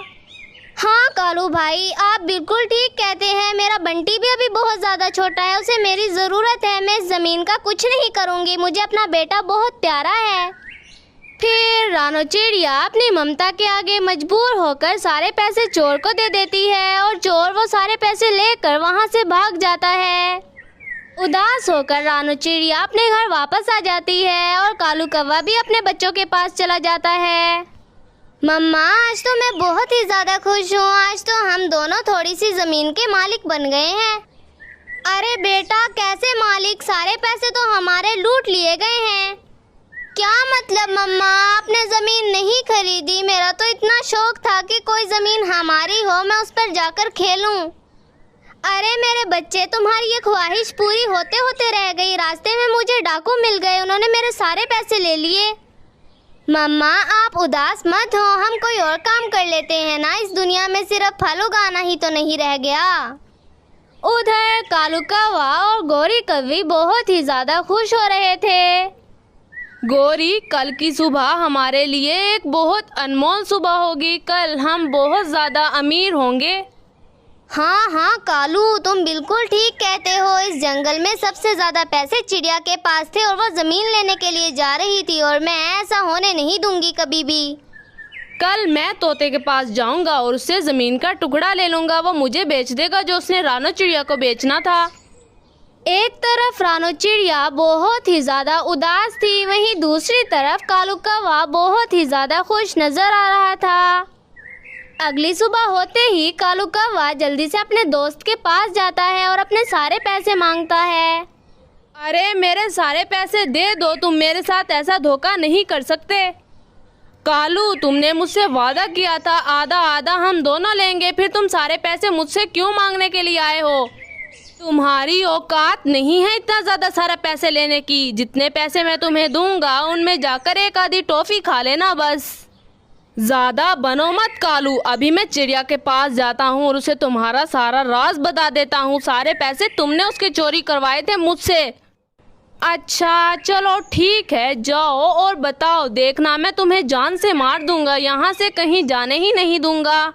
हाँ कालू भाई, आप बिल्कुल ठीक कहते हैं, मेरा बंटी भी अभी बहुत ज़्यादा छोटा है, उसे मेरी ज़रूरत है, मैं इस ज़मीन का कुछ नहीं करूँगी, मुझे अपना बेटा बहुत प्यारा है। फिर रानो चिड़िया अपनी ममता के आगे मजबूर होकर सारे पैसे चोर को दे देती है और चोर वो सारे पैसे लेकर वहाँ से भाग जाता है। उदास होकर रानो चिड़िया अपने घर वापस आ जाती है और कालू कौवा भी अपने बच्चों के पास चला जाता है। मम्मा, आज तो मैं बहुत ही ज़्यादा खुश हूँ, आज तो हम दोनों थोड़ी सी ज़मीन के मालिक बन गए हैं। अरे बेटा, कैसे मालिक, सारे पैसे तो हमारे लूट लिए गए हैं। क्या मतलब मम्मा, आपने ज़मीन नहीं खरीदी, मेरा तो इतना शौक था कि कोई ज़मीन हमारी हो, मैं उस पर जाकर खेलूं। अरे मेरे बच्चे, तुम्हारी ये ख्वाहिश पूरी होते होते रह गई, रास्ते में मुझे डाकू मिल गए, उन्होंने मेरे सारे पैसे ले लिए। मम्मा, आप उदास मत हो, हम कोई और काम कर लेते हैं ना, इस दुनिया में सिर्फ फल उगाना ही तो नहीं रह गया। उधर कालू कौवा और गोरी कौवी बहुत ही ज़्यादा खुश हो रहे थे। गोरी, कल की सुबह हमारे लिए एक बहुत अनमोल सुबह होगी, कल हम बहुत ज़्यादा अमीर होंगे। हाँ कालू, तुम बिल्कुल ठीक कहते हो, इस जंगल में सबसे ज़्यादा पैसे चिड़िया के पास थे और वो ज़मीन लेने के लिए जा रही थी और मैं ऐसा होने नहीं दूंगी कभी भी। कल मैं तोते के पास जाऊंगा और उससे जमीन का टुकड़ा ले लूंगा। वो मुझे बेच देगा जो उसने रानो चिड़िया को बेचना था। एक तरफ रानो चिड़िया बहुत ही ज्यादा उदास थी, वहीं दूसरी तरफ कालू कौवा बहुत ही ज्यादा खुश नजर आ रहा था। अगली सुबह होते ही कालू कौवा जल्दी से अपने दोस्त के पास जाता है और अपने सारे पैसे मांगता है। अरे मेरे सारे पैसे दे दो, तुम मेरे साथ ऐसा धोखा नहीं कर सकते। कालू, तुमने मुझसे वादा किया था आधा आधा हम दोनों लेंगे, फिर तुम सारे पैसे मुझसे क्यों मांगने के लिए आए हो? तुम्हारी औकात नहीं है इतना ज्यादा सारा पैसे लेने की। जितने पैसे मैं तुम्हें दूंगा उनमें जाकर एक आधी टॉफी खा लेना बस। ज्यादा बनो मत कालू। अभी मैं चिड़िया के पास जाता हूँ और उसे तुम्हारा सारा राज बता देता हूँ। सारे पैसे तुमने उसके चोरी करवाए थे मुझसे। अच्छा चलो ठीक है, जाओ और बताओ। देखना मैं तुम्हें जान से मार दूंगा, यहाँ से कहीं जाने ही नहीं दूंगा।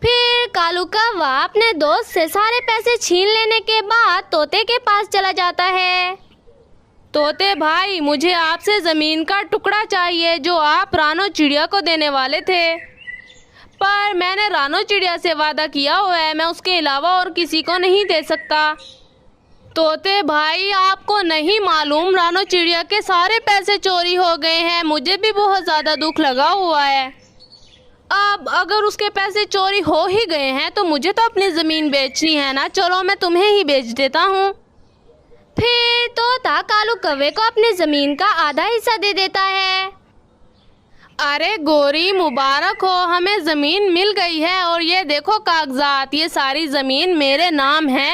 फिर कालू कौवा अपने दोस्त से सारे पैसे छीन लेने के बाद तोते के पास चला जाता है। तोते भाई, मुझे आपसे जमीन का टुकड़ा चाहिए जो आप रानो चिड़िया को देने वाले थे। पर मैंने रानो चिड़िया से वादा किया हुआ है, मैं उसके अलावा और किसी को नहीं दे सकता। तोते भाई, आपको नहीं मालूम रानो चिड़िया के सारे पैसे चोरी हो गए हैं। मुझे भी बहुत ज़्यादा दुख लगा हुआ है। अब अगर उसके पैसे चोरी हो ही गए हैं तो मुझे तो अपनी ज़मीन बेचनी है ना। चलो मैं तुम्हें ही बेच देता हूँ। फिर तोता कालू कौवे को अपनी ज़मीन का आधा हिस्सा दे देता है। अरे गोरी, मुबारक हो, हमें ज़मीन मिल गई है। और ये देखो कागजात, ये सारी ज़मीन मेरे नाम है।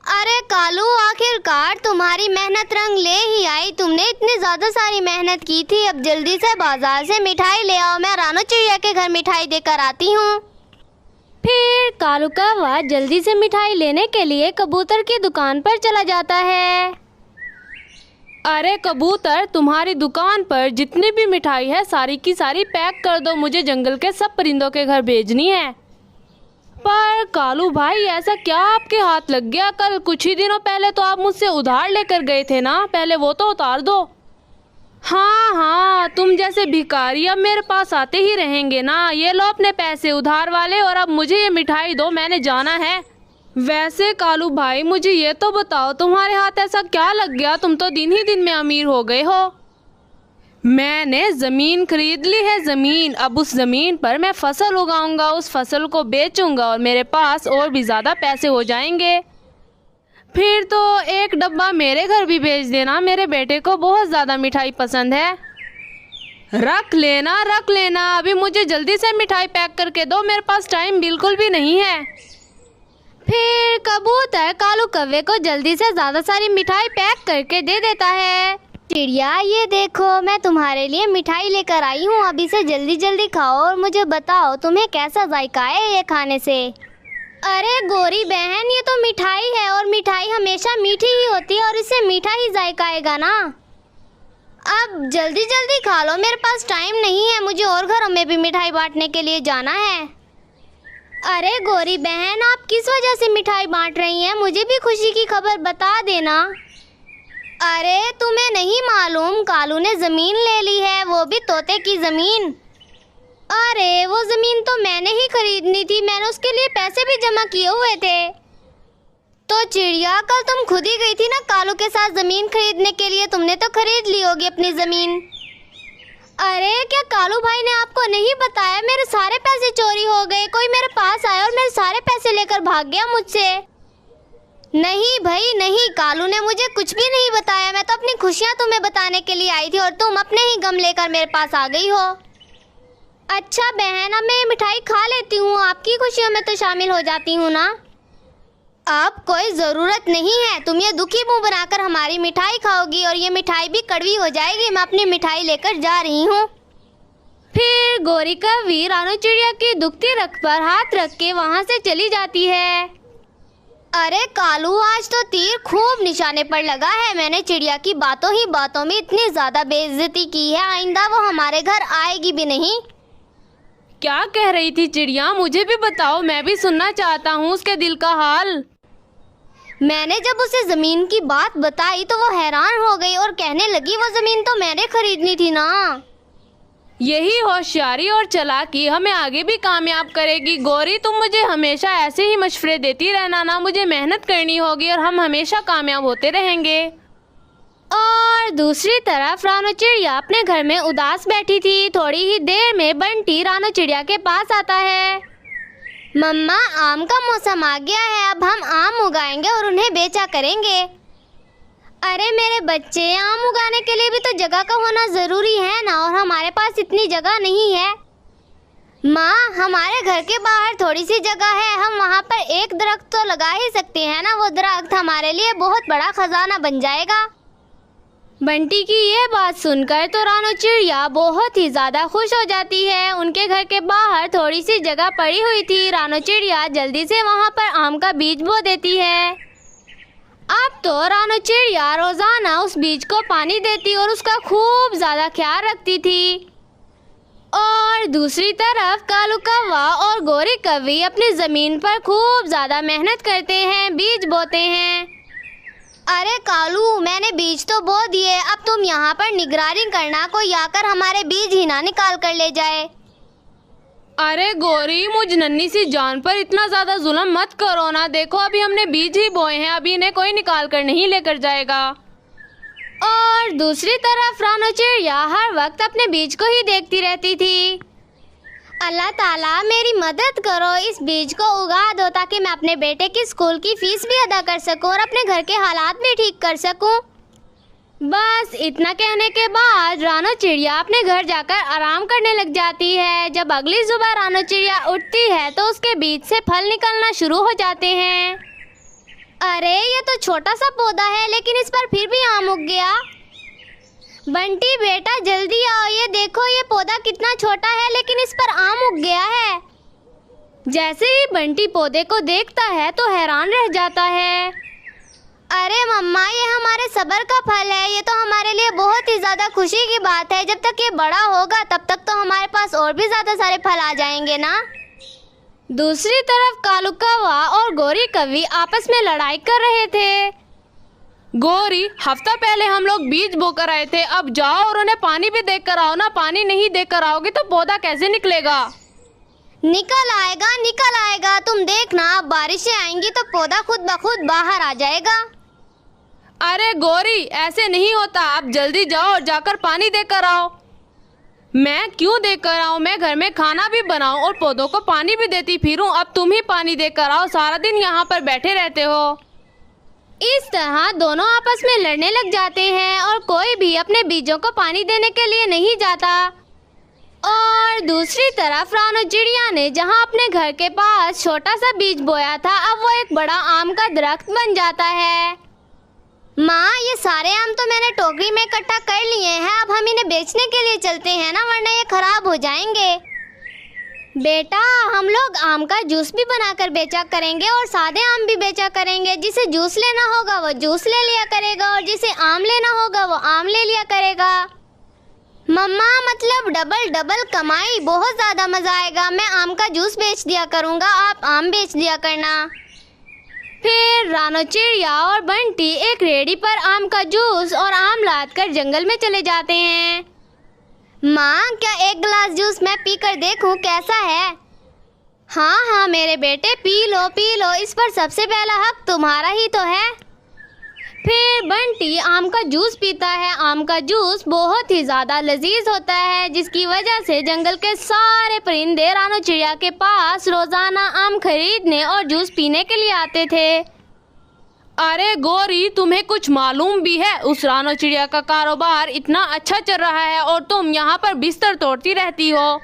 अरे कालू, आखिरकार तुम्हारी मेहनत रंग ले ही आई। तुमने इतनी ज्यादा सारी मेहनत की थी। अब जल्दी से बाजार से मिठाई ले आओ, मैं रानो चिड़िया के घर मिठाई देकर आती हूँ। फिर कालू कौवा जल्दी से मिठाई लेने के लिए कबूतर की दुकान पर चला जाता है। अरे कबूतर, तुम्हारी दुकान पर जितनी भी मिठाई है सारी की सारी पैक कर दो, मुझे जंगल के सब परिंदों के घर भेजनी है। पर कालू भाई, ऐसा क्या आपके हाथ लग गया? कल कुछ ही दिनों पहले तो आप मुझसे उधार लेकर गए थे ना, पहले वो तो उतार दो। हाँ हाँ, तुम जैसे भिखारी अब मेरे पास आते ही रहेंगे ना। ये लो अपने पैसे उधार वाले, और अब मुझे ये मिठाई दो, मैंने जाना है। वैसे कालू भाई, मुझे ये तो बताओ, तुम्हारे हाथ ऐसा क्या लग गया? तुम तो दिन ही दिन में अमीर हो गए हो। मैंने ज़मीन खरीद ली है, ज़मीन। अब उस ज़मीन पर मैं फसल उगाऊंगा, उस फसल को बेचूंगा और मेरे पास और भी ज़्यादा पैसे हो जाएंगे। फिर तो एक डब्बा मेरे घर भी भेज देना, मेरे बेटे को बहुत ज़्यादा मिठाई पसंद है। रख लेना रख लेना, अभी मुझे जल्दी से मिठाई पैक करके दो, मेरे पास टाइम बिल्कुल भी नहीं है। फिर कबूतर कालू कौवे को जल्दी से ज़्यादा सारी मिठाई पैक करके दे देता है। चिड़िया, ये देखो, मैं तुम्हारे लिए मिठाई लेकर आई हूँ। अब इसे जल्दी जल्दी खाओ और मुझे बताओ तुम्हें कैसा जायका है ये खाने से। अरे गोरी बहन, ये तो मिठाई है और मिठाई हमेशा मीठी ही होती है और इससे मीठा ही जायका आएगा ना। अब जल्दी जल्दी खा लो, मेरे पास टाइम नहीं है, मुझे और घरों में भी मिठाई बांटने के लिए जाना है। अरे गोरी बहन, आप किस वजह से मिठाई बांट रही हैं? मुझे भी खुशी की खबर बता देना। अरे तुम्हें नहीं मालूम, कालू ने ज़मीन ले ली है, वो भी तोते की ज़मीन। अरे वो ज़मीन तो मैंने ही खरीदनी थी, मैंने उसके लिए पैसे भी जमा किए हुए थे। तो चिड़िया, कल तुम खुद ही गई थी ना कालू के साथ ज़मीन खरीदने के लिए, तुमने तो खरीद ली होगी अपनी ज़मीन। अरे क्या कालू भाई ने आपको नहीं बताया? मेरे सारे पैसे चोरी हो गए, कोई मेरे पास आया और मेरे सारे पैसे लेकर भाग गया मुझसे। नहीं भाई नहीं, कालू ने मुझे कुछ भी नहीं बताया। मैं तो अपनी खुशियाँ तुम्हें बताने के लिए आई थी और तुम अपने ही गम लेकर मेरे पास आ गई हो। अच्छा बहन, अब मैं ये मिठाई खा लेती हूँ, आपकी खुशियों में तो शामिल हो जाती हूँ ना। अब कोई ज़रूरत नहीं है, तुम ये दुखी मुंह बनाकर हमारी मिठाई खाओगी और ये मिठाई भी कड़वी हो जाएगी। मैं अपनी मिठाई लेकर जा रही हूँ। फिर गोरी कौवी रानो चिड़िया की दुखती रख पर हाथ रख के वहाँ से चली जाती है। अरे कालू, आज तो तीर खूब निशाने पर लगा है। मैंने चिड़िया की बातों ही बातों में इतनी ज़्यादा बेइज्जती की है, आइंदा वो हमारे घर आएगी भी नहीं। क्या कह रही थी चिड़िया? मुझे भी बताओ, मैं भी सुनना चाहता हूँ उसके दिल का हाल। मैंने जब उसे ज़मीन की बात बताई तो वो हैरान हो गई और कहने लगी, वो ज़मीन तो मैंने खरीदनी थी ना। यही होशियारी और चालाकी हमें आगे भी कामयाब करेगी। गौरी, तुम मुझे हमेशा ऐसे ही मशवरे देती रहना ना, मुझे मेहनत करनी होगी और हम हमेशा कामयाब होते रहेंगे। और दूसरी तरफ रानो चिड़िया अपने घर में उदास बैठी थी। थोड़ी ही देर में बंटी रानो चिड़िया के पास आता है। मम्मा, आम का मौसम आ गया है, अब हम आम उगाएंगे और उन्हें बेचा करेंगे। अरे मेरे बच्चे, आम उगाने के लिए भी तो जगह का होना जरूरी है ना, और हमारे पास इतनी जगह नहीं है। माँ, हमारे घर के बाहर थोड़ी सी जगह है, हम वहाँ पर एक दरख्त तो लगा ही सकते हैं ना। वो दरख्त हमारे लिए बहुत बड़ा खजाना बन जाएगा। बंटी की ये बात सुनकर तो रानो चिड़िया बहुत ही ज्यादा खुश हो जाती है। उनके घर के बाहर थोड़ी सी जगह पड़ी हुई थी। रानो चिड़िया जल्दी से वहाँ पर आम का बीज बो देती है। अब तो रानो चिड़िया रोजाना उस बीज को पानी देती और उसका खूब ज्यादा ख्याल रखती थी। और दूसरी तरफ कालू कौवा और गोरी कौवी अपनी जमीन पर खूब ज्यादा मेहनत करते हैं, बीज बोते हैं। अरे कालू, मैंने बीज तो बो दिए, अब तुम यहाँ पर निगरानी करना, कोई आकर हमारे बीज ही ना निकाल कर ले जाए। अरे गौरी, मुझ नन्ही सी जान पर इतना ज्यादा जुल्म मत करो ना। देखो, अभी हमने बीज ही बोए हैं, अभी इन्हें कोई निकाल कर नहीं लेकर जाएगा। और दूसरी तरफ रानो चिड़िया हर वक्त अपने बीज को ही देखती रहती थी। अल्लाह ताला, मेरी मदद करो, इस बीज को उगा दो ताकि मैं अपने बेटे की स्कूल की फीस भी अदा कर सकूं और अपने घर के हालात भी ठीक कर सकूं। बस इतना कहने के बाद रानो चिड़िया अपने घर जाकर आराम करने लग जाती है। जब अगली सुबह रानो चिड़िया उठती है तो उसके बीज से फल निकलना शुरू हो जाते हैं। अरे ये तो छोटा सा पौधा है, लेकिन इस पर फिर भी आम उग गया। बंटी बेटा, जल्दी आओ, ये देखो, ये पौधा कितना छोटा है लेकिन इस पर आम उग गया है। जैसे ही बंटी पौधे को देखता है तो हैरान रह जाता है। अरे मम्मा, ये हमारे सब्र का फल है, ये तो हमारे लिए बहुत ही ज्यादा खुशी की बात है। जब तक ये बड़ा होगा तब तक तो हमारे पास और भी ज्यादा सारे फल आ जाएंगे ना। दूसरी तरफ कालू कौवा और गोरी कौवी आपस में लड़ाई कर रहे थे। गौरी, हफ्ता पहले हम लोग बीज बोकर आए थे, अब जाओ और उन्हें पानी भी देकर आओ ना। पानी नहीं देकर आओगे तो पौधा कैसे निकलेगा? निकल आएगा, तुम देखना, अब बारिशें आएंगी तो पौधा खुद ब खुद बाहर आ जाएगा। अरे गौरी, ऐसे नहीं होता, आप जल्दी जाओ और जाकर पानी देकर आओ। मैं क्यों देकर आऊँ? मैं घर में खाना भी बनाऊं और पौधों को पानी भी देती फिरूं। अब तुम ही पानी देकर आओ, सारा दिन यहाँ पर बैठे रहते हो। इस तरह दोनों आपस में लड़ने लग जाते हैं और कोई भी अपने बीजों को पानी देने के लिए नहीं जाता। और दूसरी तरफ रानो चिड़िया ने जहाँ अपने घर के पास छोटा सा बीज बोया था, अब वो एक बड़ा आम का दरख्त बन जाता है। माँ, ये सारे आम तो मैंने टोकरी में इकट्ठा कर लिए हैं, अब हम इन्हें बेचने के लिए चलते हैं ना, वरना ये खराब हो जाएंगे। बेटा, हम लोग आम का जूस भी बनाकर बेचा करेंगे और सादे आम भी बेचा करेंगे। जिसे जूस लेना होगा वो जूस ले लिया करेगा और जिसे आम लेना होगा वो आम ले लिया करेगा। मम्मा, मतलब डबल डबल कमाई, बहुत ज़्यादा मज़ा आएगा। मैं आम का जूस बेच दिया करूँगा, आप आम बेच दिया करना। फिर रानो चिड़िया और बंटी एक रेडी पर आम का जूस और आम लादकर जंगल में चले जाते हैं। माँ, क्या एक गिलास जूस मैं पीकर देखूं कैसा है? हाँ मेरे बेटे, पी लो, इस पर सबसे पहला हक तुम्हारा ही तो है। फिर बंटी आम का जूस पीता है। आम का जूस बहुत ही ज़्यादा लजीज होता है, जिसकी वजह से जंगल के सारे परिंदे रानो चिड़िया के पास रोज़ाना आम खरीदने और जूस पीने के लिए आते थे। अरे गौरी, तुम्हें कुछ मालूम भी है? उस रानो चिड़िया का कारोबार इतना अच्छा चल रहा है और तुम यहाँ पर बिस्तर तोड़ती रहती हो।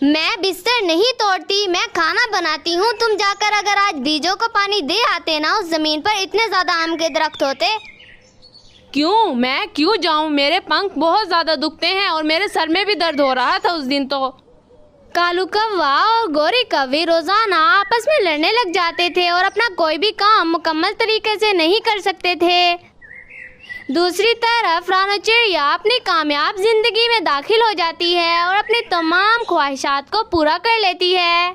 मैं बिस्तर नहीं तोड़ती, मैं खाना बनाती हूँ। तुम जाकर अगर आज बीजों को पानी दे आते ना, उस जमीन पर इतने ज्यादा आम के दरख्त होते। क्यों? मैं क्यों जाऊँ? मेरे पंख बहुत ज्यादा दुखते हैं और मेरे सर में भी दर्द हो रहा था उस दिन तो। कालू कौवा और गोरी कौवी रोजाना आपस में लड़ने लग जाते थे और अपना कोई भी काम मुकम्मल तरीके से नहीं कर सकते थे। दूसरी तरफ रानो चिड़िया अपनी कामयाब जिंदगी में दाखिल हो जाती है और अपनी तमाम ख्वाहिशात को पूरा कर लेती है।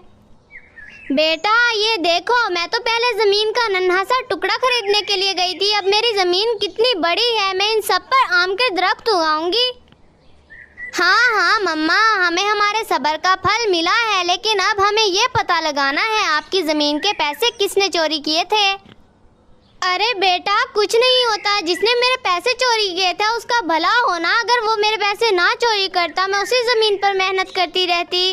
बेटा, ये देखो, मैं तो पहले जमीन का नन्हा सा टुकड़ा खरीदने के लिए गई थी, अब मेरी जमीन कितनी बड़ी है, मैं इन सब पर आम के दरख्त उगाऊंगी। हाँ हाँ मम्मा, हमें हमारे सब्र का फल मिला है, लेकिन अब हमें ये पता लगाना है आपकी जमीन के पैसे किसने चोरी किए थे। अरे बेटा कुछ नहीं होता, जिसने मेरे पैसे चोरी किए थे उसका भला होना। अगर वो मेरे पैसे ना चोरी करता मैं उसी जमीन पर मेहनत करती रहती।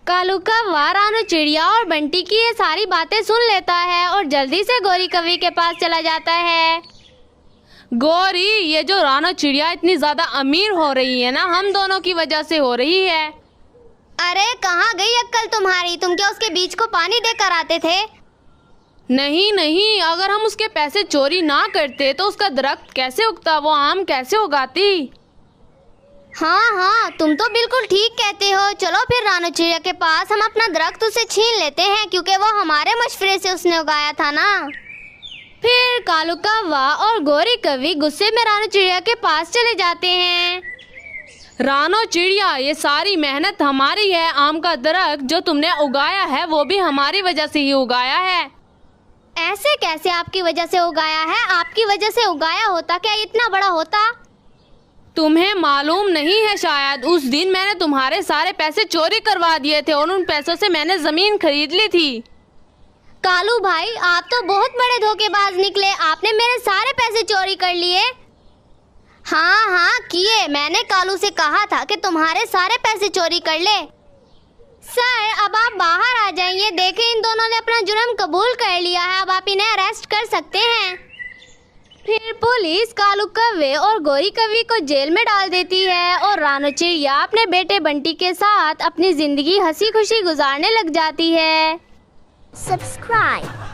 कालू कौवा रानू चिड़िया और बंटी की ये सारी बातें सुन लेता है और जल्दी से गौरी कवि के पास चला जाता है। गौरी, ये जो रानू चिड़िया इतनी ज्यादा अमीर हो रही है ना, हम दोनों की वजह से हो रही है। अरे कहाँ गई अक्ल तुम्हारी? तुम क्या उसके बीज को पानी देकर आते थे? नहीं नहीं, अगर हम उसके पैसे चोरी ना करते तो उसका दरख्त कैसे उगता, वो आम कैसे उगाती। हाँ हाँ, तुम तो बिल्कुल ठीक कहते हो। चलो फिर रानू चिड़िया के पास हम अपना दरख्त उसे छीन लेते हैं, क्योंकि वो हमारे मशवरे से उसने उगाया था ना। फिर कालू कौवा और गौरी कवि गुस्से में रानू चिड़िया के पास चले जाते हैं। रानू चिड़िया, ये सारी मेहनत हमारी है। आम का दरख्त जो तुमने उगाया है वो भी हमारी वजह से ही उगाया है। ऐसे कैसे आपकी वजह से उगाया है? आपकी वजह से उगाया होता क्या इतना बड़ा होता? तुम्हें मालूम नहीं है शायद, उस दिन मैंने तुम्हारे सारे पैसे चोरी करवा दिए थे और उन पैसों से मैंने जमीन खरीद ली थी। कालू भाई, आप तो बहुत बड़े धोखेबाज निकले। आपने मेरे सारे पैसे चोरी कर लिए। हाँ हाँ किए, मैंने कालू से कहा था कि तुम्हारे सारे पैसे चोरी कर ले। सर अब आप बाहर आ जाइए। देखें, इन दोनों ने अपना जुर्म कबूल कर लिया है, अब आप इन्हें अरेस्ट कर सकते हैं। फिर पुलिस कालू कौवे और गौरी कवि को जेल में डाल देती है और रानू चिड़िया अपने बेटे बंटी के साथ अपनी जिंदगी हंसी खुशी गुजारने लग जाती है। Subscribe.